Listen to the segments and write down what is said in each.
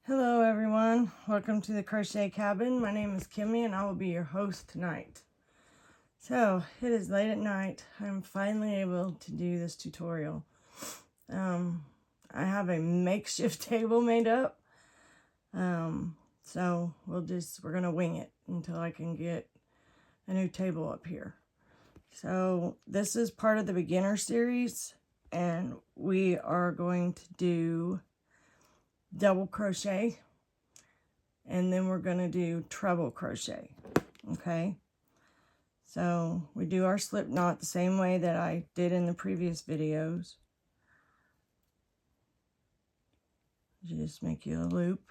Hello everyone, welcome to the Crochet Cabin. My name is Kimmy and I will be your host tonight. So, it is late at night. I'm finally able to do this tutorial. I have a makeshift table made up. So we're gonna wing it until I can get a new table up here. So this is part of the beginner series and we are going to do double crochet. And then we're going to do treble crochet. Okay. So we do our slip knot the same way that I did in the previous videos. You just make you a loop.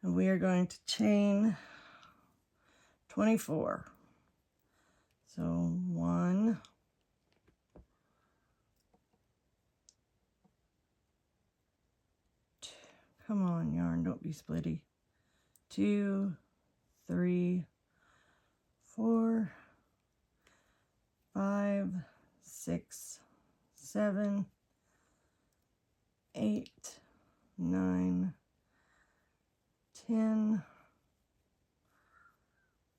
And we are going to chain 24. So 1, 2, come on yarn, don't be splitty. 2, 3, 4, 5, 6, 7, 8, 9, 10,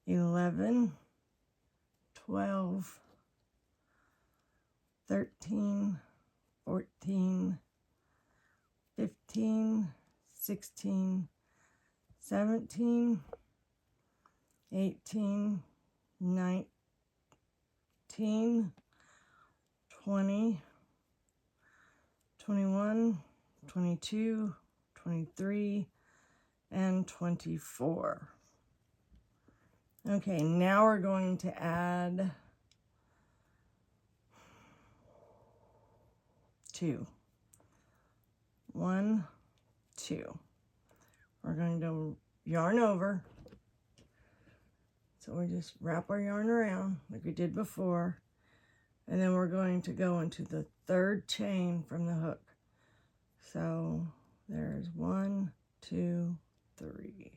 11, 12, 13, 14, 15, 16, 17, 18, 19, 20, 21, 22, 23, and 24. Okay, now we're going to add 2. 1, 2. We're going to yarn over. So we just wrap our yarn around like we did before. And then we're going to go into the third chain from the hook. So there's 1, 2, 3.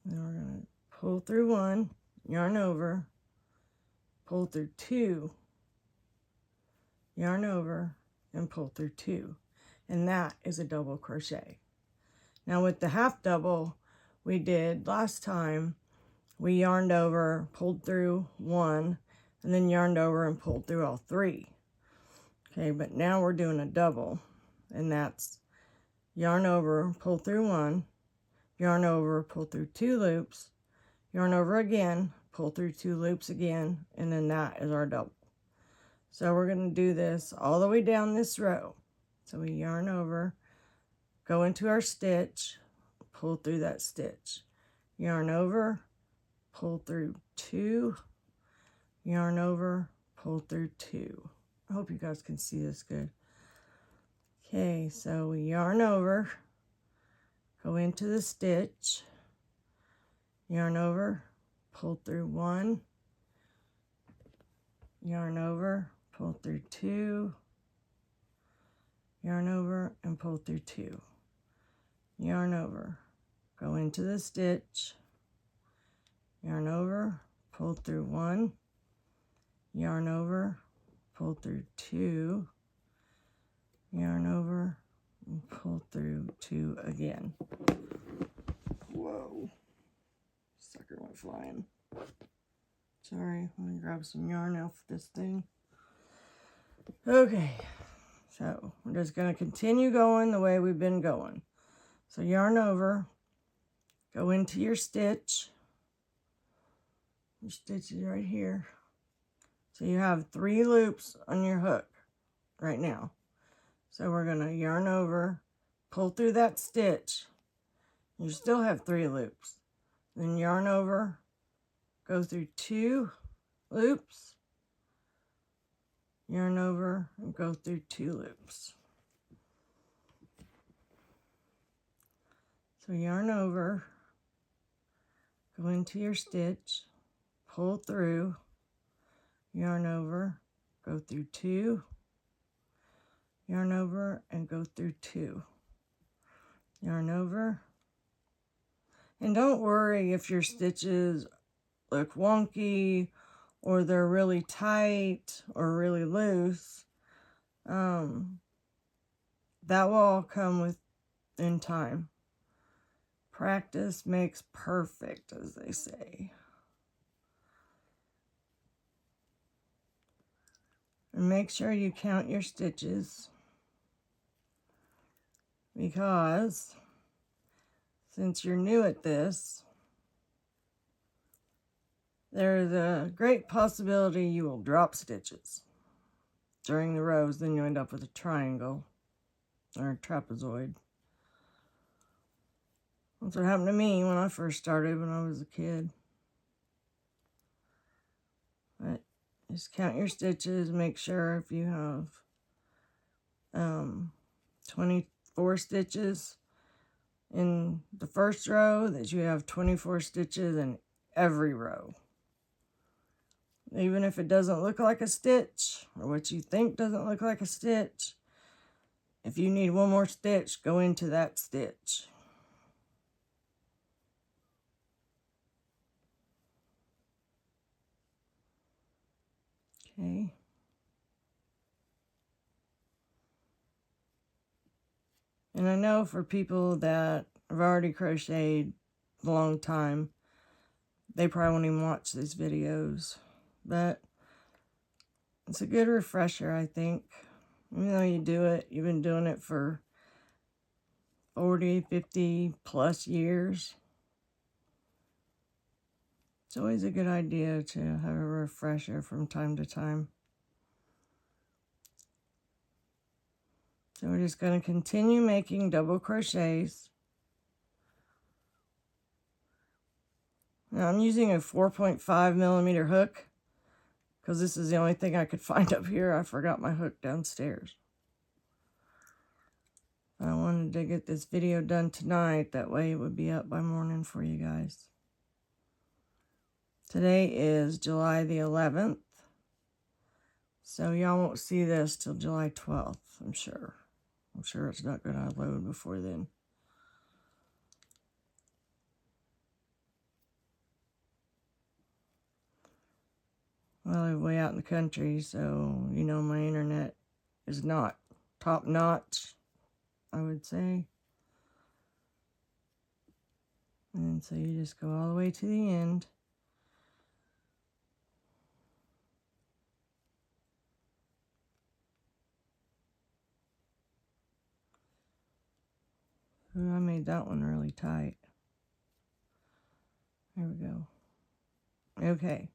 Then we're going to pull through 1, yarn over, pull through 2, yarn over, and pull through 2. And that is a double crochet. Now with the half double we did last time, we yarned over, pulled through 1, and then yarned over and pulled through all 3. Okay, but now we're doing a double, and that's yarn over, pull through 1, yarn over, pull through 2 loops, yarn over again, pull through 2 loops again, and then that is our double. So we're going to do this all the way down this row. So we yarn over, go into our stitch, pull through that stitch, yarn over, pull through 2, yarn over, pull through 2. I hope you guys can see this good. Okay, so we yarn over, go into the stitch, yarn over, pull through 1, yarn over, pull through 2, yarn over and pull through 2, yarn over, go into the stitch, yarn over, pull through 1, yarn over, pull through 2, yarn over, and pull through 2 again. Whoa, sucker went flying. Sorry, let me grab some yarn off this thing. Okay, so we're just going to continue going the way we've been going. So yarn over, go into your stitch. Your stitch is right here. So you have 3 loops on your hook right now. So we're going to yarn over, pull through that stitch. You still have 3 loops. Then yarn over, go through 2 loops, yarn over, and go through 2 loops. So yarn over, go into your stitch, pull through, yarn over, go through 2, yarn over, and go through 2. Yarn over. And don't worry if your stitches look wonky or they're really tight or really loose, that will all come in time. Practice makes perfect, as they say. And make sure you count your stitches, because since you're new at this, there's a great possibility you will drop stitches during the rows. Then you end up with a triangle or a trapezoid. That's what happened to me when I first started when I was a kid. But just count your stitches. Make sure if you have 24 stitches in the first row, that you have 24 stitches in every row. Even if it doesn't look like a stitch, or what you think doesn't look like a stitch, if you need one more stitch, go into that stitch. Okay. And I know for people that have already crocheted a long time, they probably won't even watch these videos. But it's a good refresher, I think. Even though you've been doing it for 40, 50 plus years. It's always a good idea to have a refresher from time to time. So we're just going to continue making double crochets. Now I'm using a 4.5 millimeter hook, because this is the only thing I could find up here. I forgot my hook downstairs. I wanted to get this video done tonight. That way it would be up by morning for you guys. Today is July the 11th. So y'all won't see this till July 12th, I'm sure. I'm sure it's not going to load before then. Well, I live way out in the country, so, you know, my internet is not top notch, I would say. And so you just go all the way to the end. Ooh, I made that one really tight. There we go. Okay.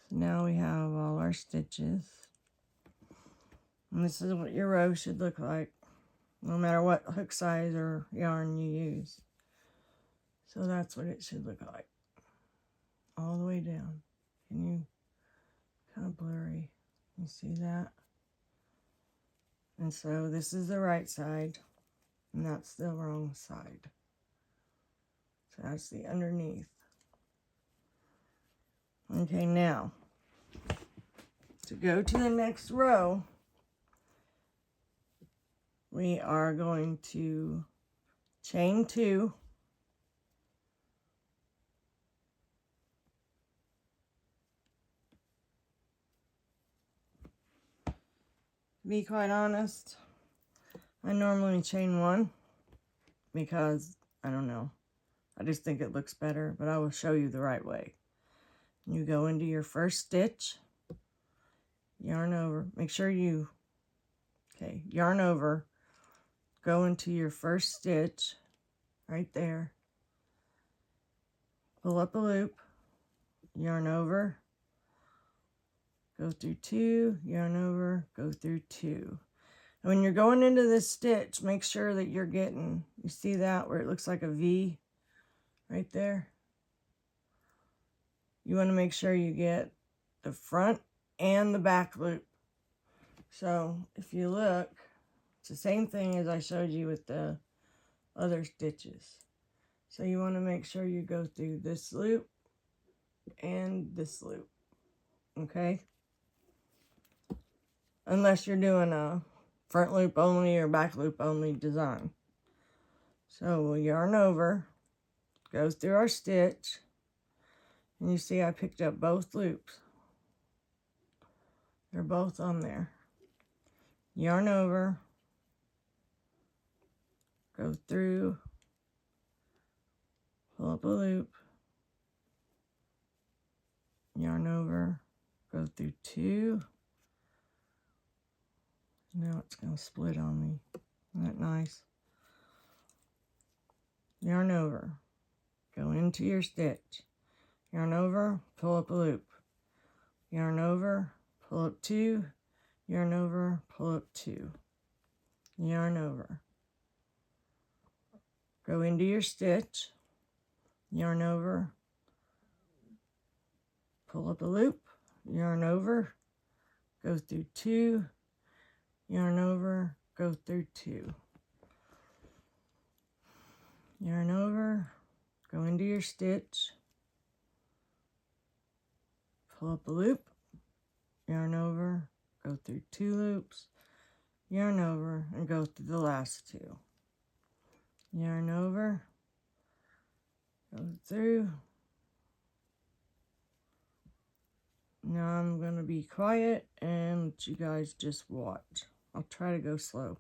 So now we have all our stitches. And this is what your row should look like, no matter what hook size or yarn you use. So that's what it should look like. All the way down. Can you, kind of blurry. You see that? And so this is the right side, and that's the wrong side. So that's the underneath. Okay, now, to go to the next row, we are going to chain 2. To be quite honest, I normally chain 1 because, I don't know, I just think it looks better, but I will show you the right way. You go into your first stitch, yarn over, make sure you, yarn over, go into your first stitch, right there, pull up a loop, yarn over, go through 2, yarn over, go through 2. And when you're going into this stitch, make sure that you're getting, you see that where it looks like a V right there? You want to make sure you get the front and the back loop. So if you look, it's the same thing as I showed you with the other stitches. So you want to make sure you go through this loop and this loop, okay? Unless you're doing a front loop only or back loop only design. So we'll yarn over, go through our stitch, And you see I picked up both loops. They're both on there. Yarn over, go through, pull up a loop, yarn over, go through 2. Now it's going to split on me. Isn't that nice? Yarn over, go into your stitch, yarn over, pull up a loop, yarn over, pull up 2, yarn over, pull up 2, yarn over, go into your stitch, yarn over, pull up a loop, yarn over, go through 2, yarn over, go through 2, yarn over, go into your stitch, pull up a loop, yarn over, go through 2 loops, yarn over, and go through the last 2. Yarn over, go through. Now I'm going to be quiet and let you guys just watch. I'll try to go slow.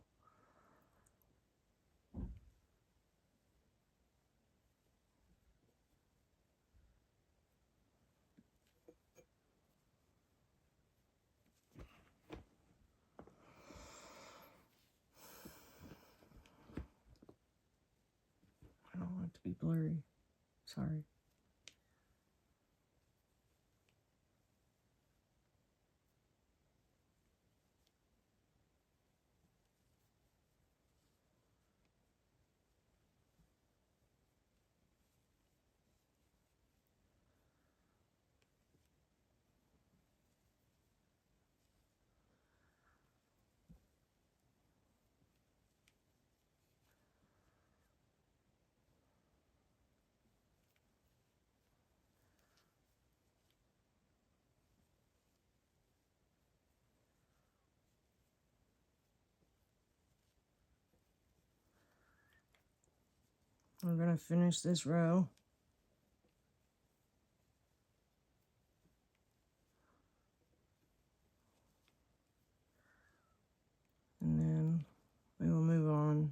I don't want it to be blurry. Sorry. I'm going to finish this row. And then we will move on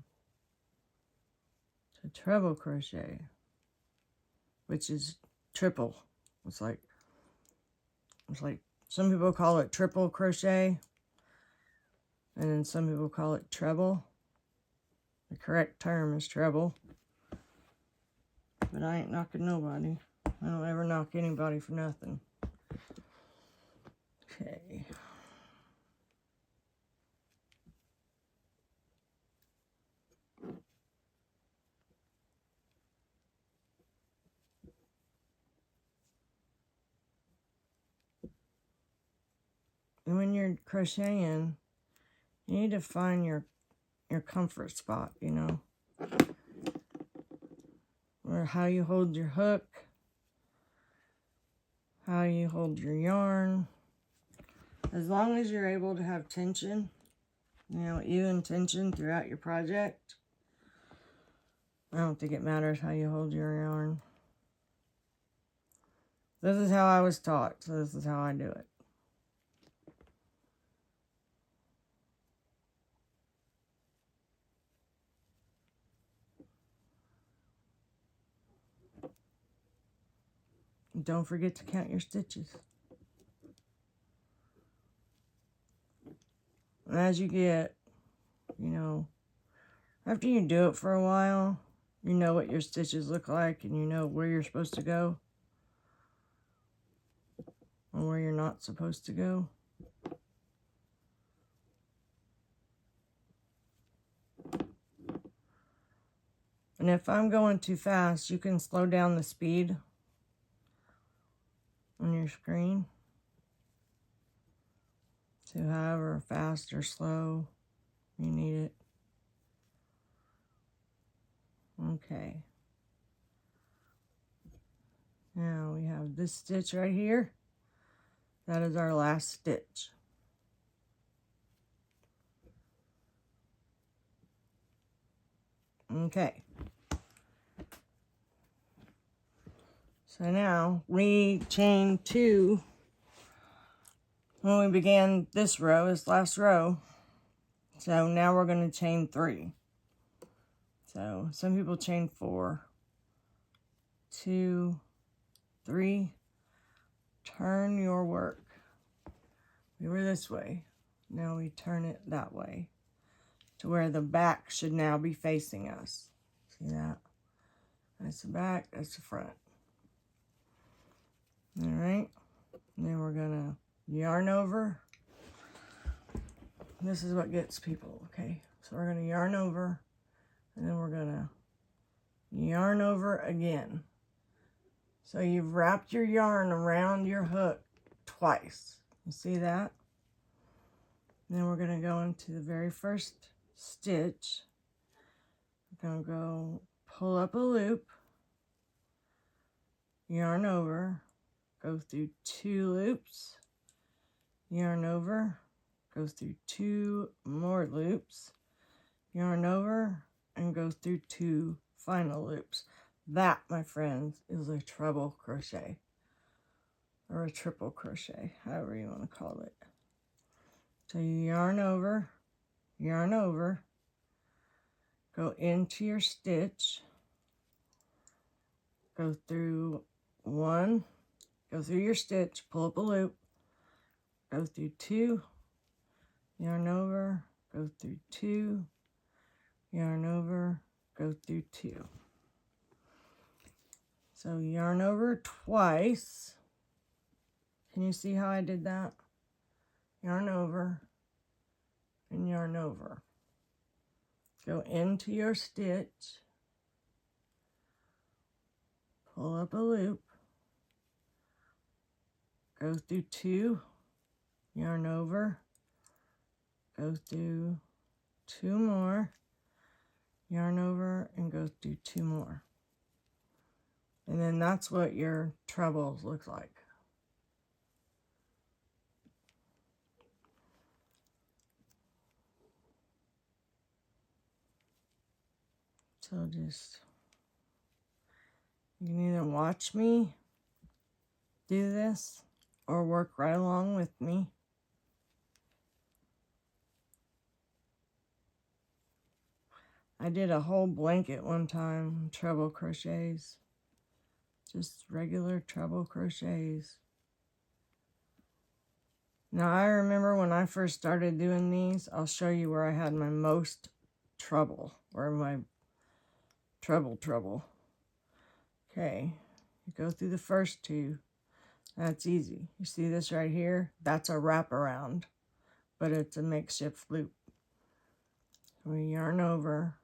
to treble crochet, which is triple. It's like some people call it triple crochet, and then some people call it treble. The correct term is treble. But I ain't knocking nobody. I don't ever knock anybody for nothing. Okay. And when you're crocheting, you need to find your comfort spot, you know. Or how you hold your hook, how you hold your yarn. As long as you're able to have tension, you know, even tension throughout your project, I don't think it matters how you hold your yarn. This is how I was taught, so this is how I do it. Don't forget to count your stitches. And as you get, you know, after you do it for a while, you know what your stitches look like and you know where you're supposed to go and where you're not supposed to go. And if I'm going too fast, you can slow down the speed on your screen. So however fast or slow you need it. Okay. Now we have this stitch right here. That is our last stitch. Okay. So now we chain 2 when we began this row, this last row. So now we're going to chain 3. So some people chain 4, 2, 3. Turn your work. We were this way. Now we turn it that way to where the back should now be facing us. See that? That's the back, that's the front. All right. And then we're going to yarn over. This is what gets people, okay? So we're going to yarn over, and then we're going to yarn over again. So you've wrapped your yarn around your hook twice. You see that? And then we're going to go into the very first stitch. We're going to go pull up a loop, yarn over, go through 2 loops, yarn over, go through 2 more loops, yarn over, and go through 2 final loops. That, my friends, is a treble crochet, or a triple crochet, however you want to call it. So you yarn over, go into your stitch, go through 1, go through your stitch, pull up a loop, go through 2, yarn over, go through 2, yarn over, go through 2. So yarn over twice. Can you see how I did that? Yarn over and yarn over. Go into your stitch, pull up a loop, go through 2, yarn over, go through 2 more, yarn over, and go through 2 more. And then that's what your trebles look like. So just, you can either watch me do this or work right along with me. I did a whole blanket one time, treble crochets. Just regular treble crochets. Now I remember when I first started doing these, I'll show you where I had my most trouble, or my treble. Okay, you go through the first 2. That's easy. You see this right here? That's a wraparound, but it's a makeshift loop. We yarn over,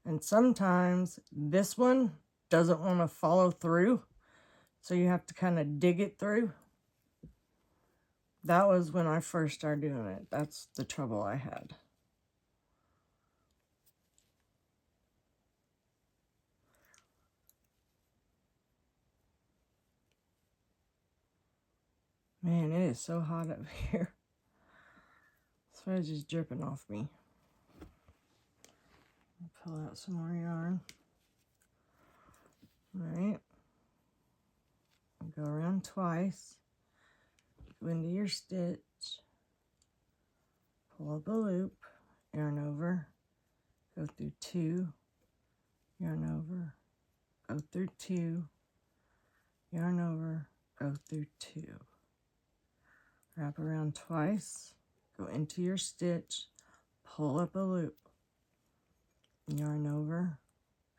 and sometimes this one doesn't want to follow through, so you have to kind of dig it through. That was when I first started doing it. That's the trouble I had. Man, it is so hot up here. It's just dripping off me. Pull out some more yarn. Alright. Go around twice. Go into your stitch. Pull up a loop. Yarn over. Go through 2. Yarn over. Go through 2. Yarn over. Go through 2. Wrap around twice. Go into your stitch. Pull up a loop. Yarn over,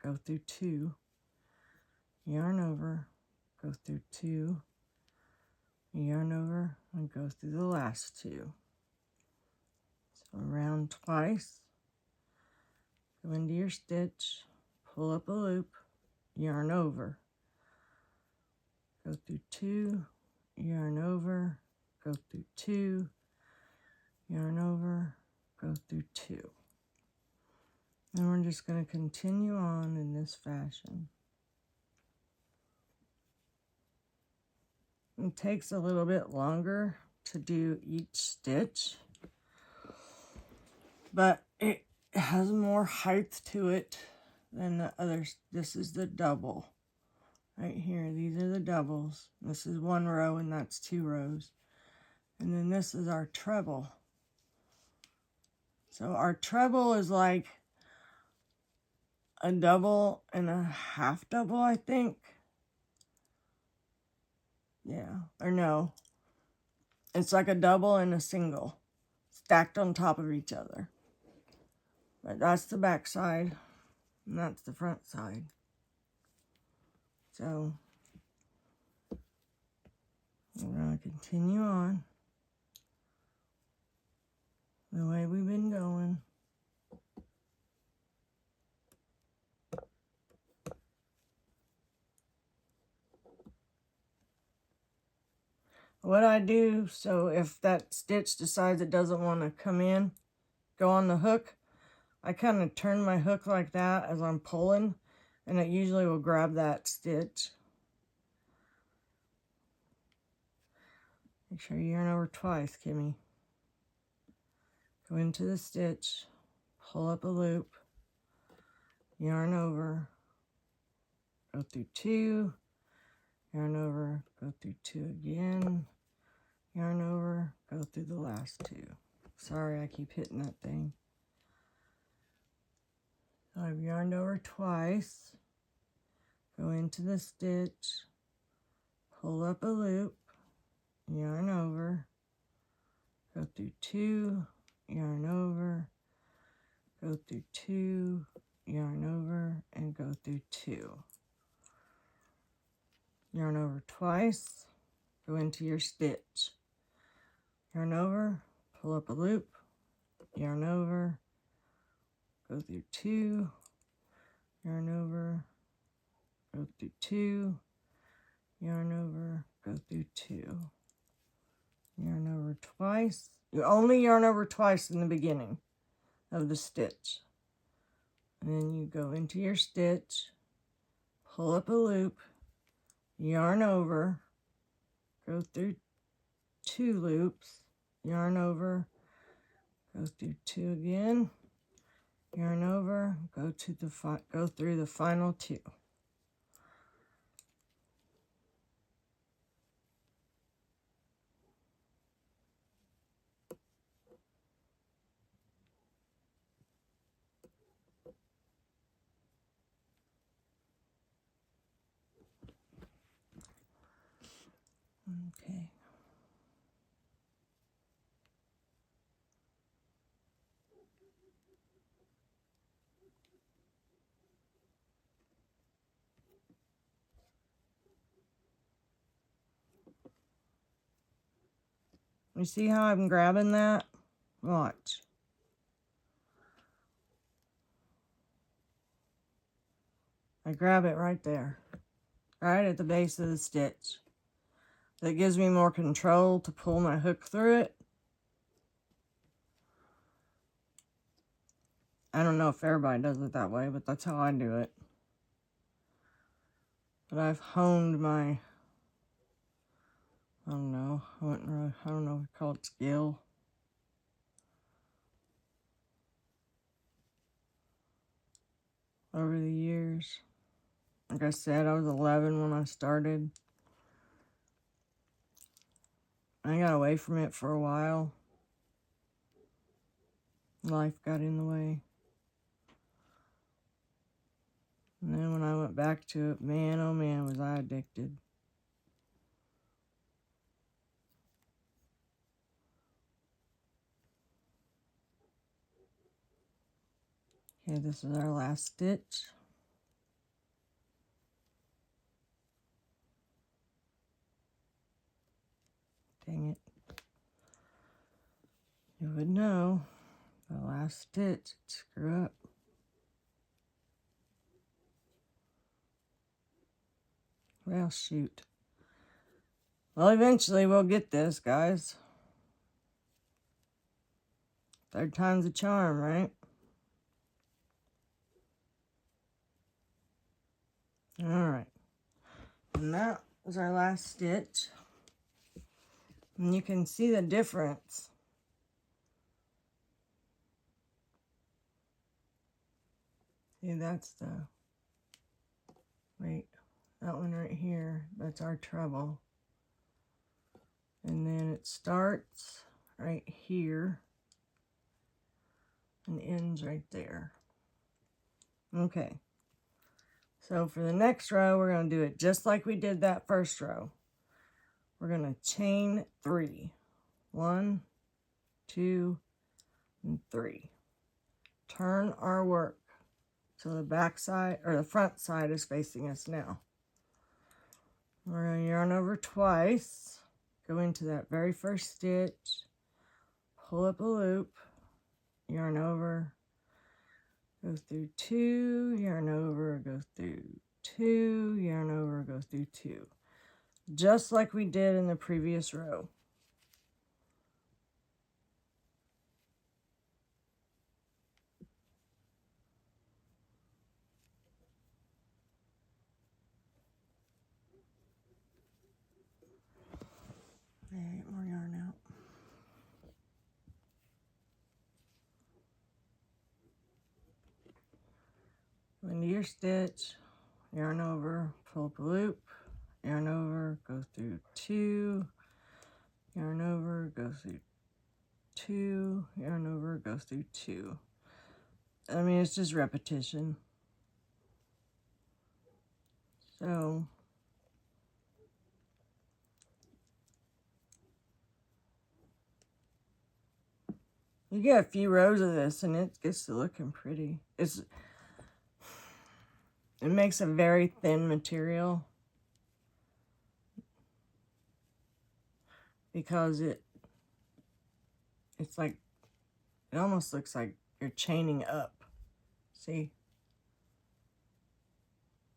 go through 2, yarn over, go through 2, yarn over, and go through the last 2. So around twice, go into your stitch, pull up a loop, yarn over, go through 2, yarn over, go through 2, yarn over, go through 2. And we're just going to continue on in this fashion. It takes a little bit longer to do each stitch, but it has more height to it than the others. This is the double right here. These are the doubles. This is one row and that's 2 rows. And then this is our treble. So our treble is like a double and a half double, I think. Yeah, or no. It's like a double and a single stacked on top of each other. But that's the back side and that's the front side. So we're going to continue on the way we've been going. What I do, so if that stitch decides it doesn't want to come in, go on the hook, I kind of turn my hook like that as I'm pulling, and it usually will grab that stitch. Make sure you yarn over twice, Kimmy. Go into the stitch, pull up a loop, yarn over, go through 2, yarn over, go through 2 again, yarn over, go through the last 2. Sorry, I keep hitting that thing. So I've yarned over twice, go into the stitch, pull up a loop, yarn over, go through 2, yarn over, go through 2, yarn over, and go through 2. Yarn over twice, go into your stitch, yarn over, pull up a loop, yarn over, go through 2, yarn over, go through 2, yarn over, go through 2. Yarn over twice. You only yarn over twice in the beginning of the stitch. And then you go into your stitch, pull up a loop, yarn over, go through 2 loops, yarn over, go through 2 again, yarn over, go through the final 2. Okay. You see how I'm grabbing that? Watch. I grab it right there, right at the base of the stitch. That gives me more control to pull my hook through it. I don't know if everybody does it that way, but that's how I do it. But I've honed my, I don't know if we call it skill. Over the years. Like I said, I was 11 when I started. I got away from it for a while. Life got in the way. And then when I went back to it, man, oh man, was I addicted. Okay, this is our last stitch. Dang it. You would know. The last stitch, screw up. Well, shoot. Well, eventually we'll get this, guys. 3rd time's a charm, right? Alright. And that was our last stitch. And you can see the difference. See, that's the, wait, that one right here, that's our treble. And then it starts right here and ends right there. Okay, so for the next row, we're going to do it just like we did that first row. We're going to chain 3. 1, 2, and 3. Turn our work so the back side or the front side is facing us now. We're going to yarn over twice, go into that very first stitch, pull up a loop, yarn over, go through 2, yarn over, go through 2, yarn over, go through 2. Just like we did in the previous row. Alright, more yarn out. Go into your stitch, yarn over, pull up a loop, yarn over, go through 2, yarn over, go through 2, yarn over, go through 2. I mean, it's just repetition. So you get a few rows of this and it gets to looking pretty. It makes a very thin material because it's like, it almost looks like you're chaining up. See?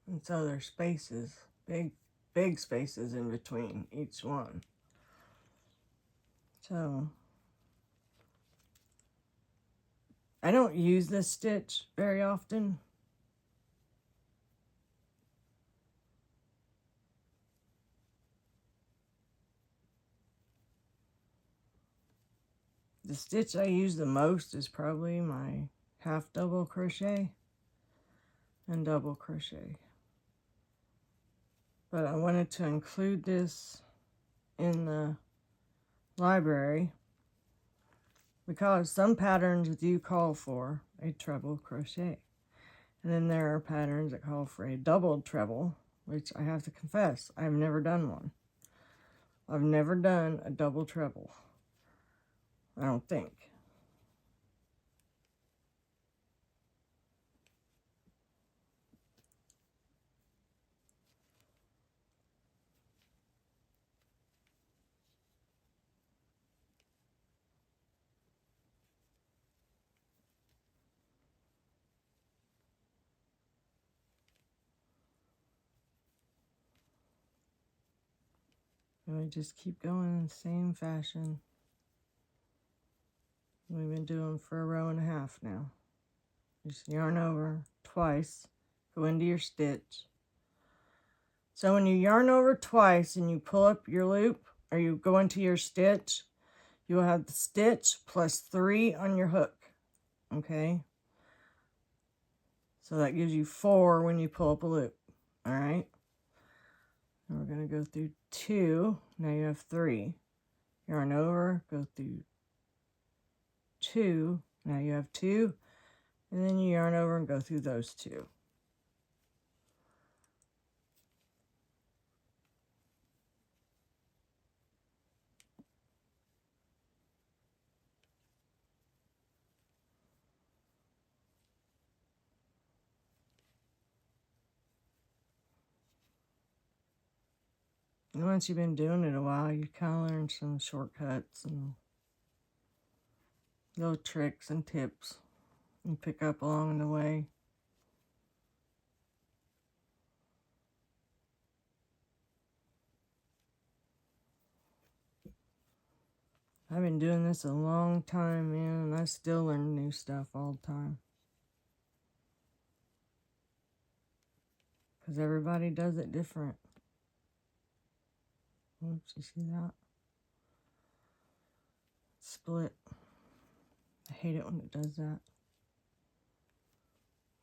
And so there's spaces, big spaces in between each one. So I don't use this stitch very often. The stitch I use the most is probably my half double crochet and double crochet. But I wanted to include this in the library because some patterns do call for a treble crochet. And then there are patterns that call for a double treble, which I have to confess, I've never done one. I've never done a double treble, I don't think. And we just keep going in the same fashion we've been doing for a row and a half now. Just yarn over twice, go into your stitch. So when you yarn over twice and you pull up your loop, or you go into your stitch, you will have the stitch plus 3 on your hook, okay? So that gives you 4 when you pull up a loop, all right? And we're going to go through 2, now you have 3. Yarn over, go through 2, now you have 2, and then you yarn over and go through those 2. And once you've been doing it a while, you kind of learn some shortcuts and little tricks and tips you pick up along the way. I've been doing this a long time, man, and I still learn new stuff all the time. Because everybody does it different. Oops, you see that? Split. I hate it when it does that.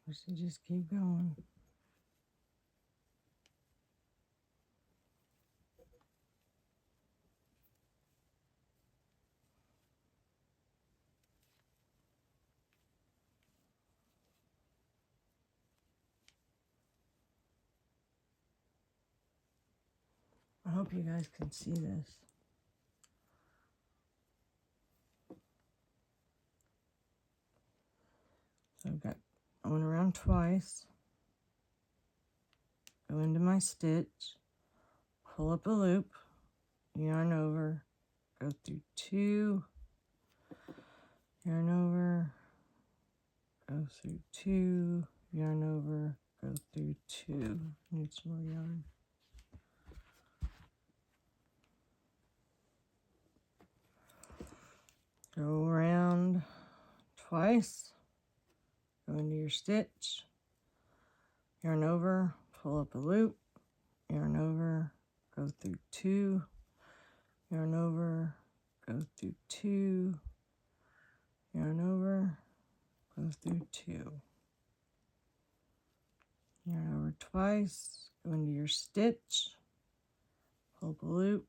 I should just keep going. hope you guys can see this. So I've got going around twice, go into my stitch, pull up a loop, yarn over, go through 2, yarn over, go through 2, yarn over, go through 2. Need some more yarn. Go around twice, go into your stitch, yarn over, pull up a loop, yarn over, go through 2, yarn over, go through 2, yarn over, go through 2. Yarn over twice, go into your stitch, pull up a loop,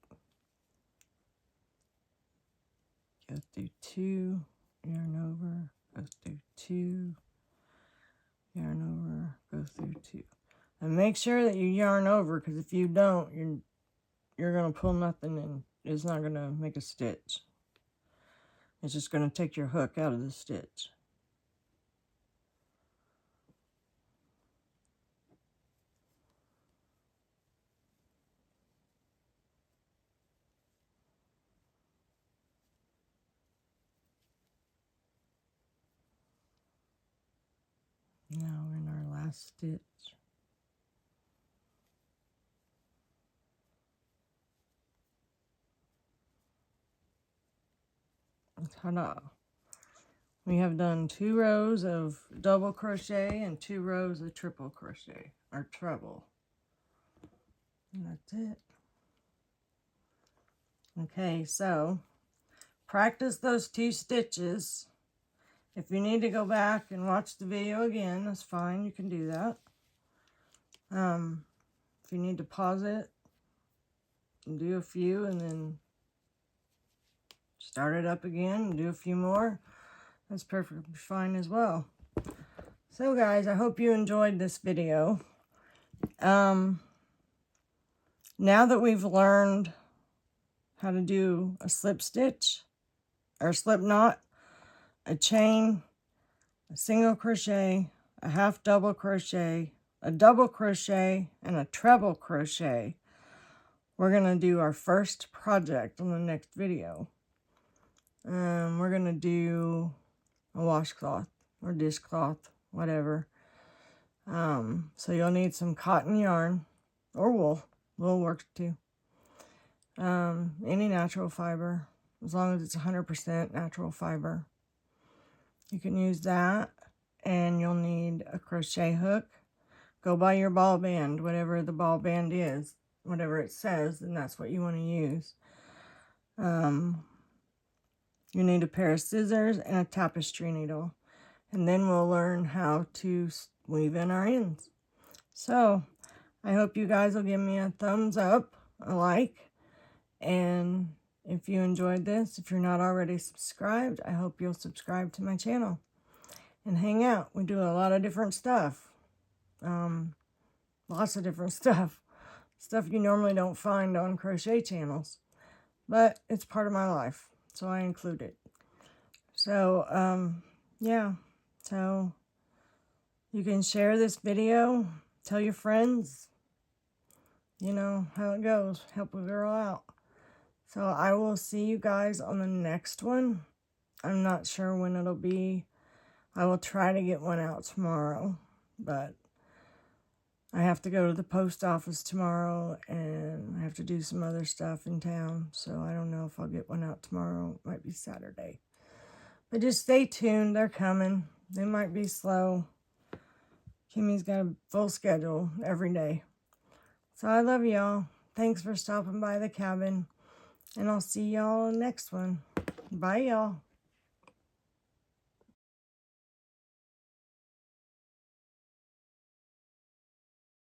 go through 2, yarn over, go through 2, yarn over, go through 2. And make sure that you yarn over, because if you don't, you're going to pull nothing and it's not going to make a stitch. It's just going to take your hook out of the stitch. Now we're in our last stitch. Ta-da! We have done 2 rows of double crochet and 2 rows of triple crochet, or treble. And that's it. Okay, so practice those 2 stitches. If you need to go back and watch the video again, that's fine. You can do that. If you need to pause it and do a few and then start it up again and do a few more, that's perfectly fine as well. So guys, I hope you enjoyed this video. Now that we've learned how to do a slip stitch or slip knot, a chain, a single crochet, a half double crochet, a double crochet, and a treble crochet, we're going to do our first project on the next video. We're going to do a washcloth or dishcloth, whatever. So you'll need some cotton yarn or wool. Wool works too. Any natural fiber, as long as it's 100% natural fiber. You can use that, and you'll need a crochet hook. Go buy your ball band, whatever the ball band is, whatever it says, and that's what you want to use. You need a pair of scissors and a tapestry needle, and then we'll learn how to weave in our ends. So I hope you guys will give me a thumbs up, a like, and if you enjoyed this, if you're not already subscribed, I hope you'll subscribe to my channel and hang out. We do a lot of different stuff. Lots of different stuff. Stuff you normally don't find on crochet channels. But it's part of my life, so I include it. So, yeah. So, you can share this video. Tell your friends. You know how it goes. Help a girl out. So I will see you guys on the next one. I'm not sure when it'll be. I will try to get one out tomorrow, but I have to go to the post office tomorrow and I have to do some other stuff in town. So I don't know if I'll get one out tomorrow. It might be Saturday. But just stay tuned. They're coming. They might be slow. Kimmy's got a full schedule every day. So I love y'all. Thanks for stopping by the cabin. And I'll see y'all next one. Bye, y'all.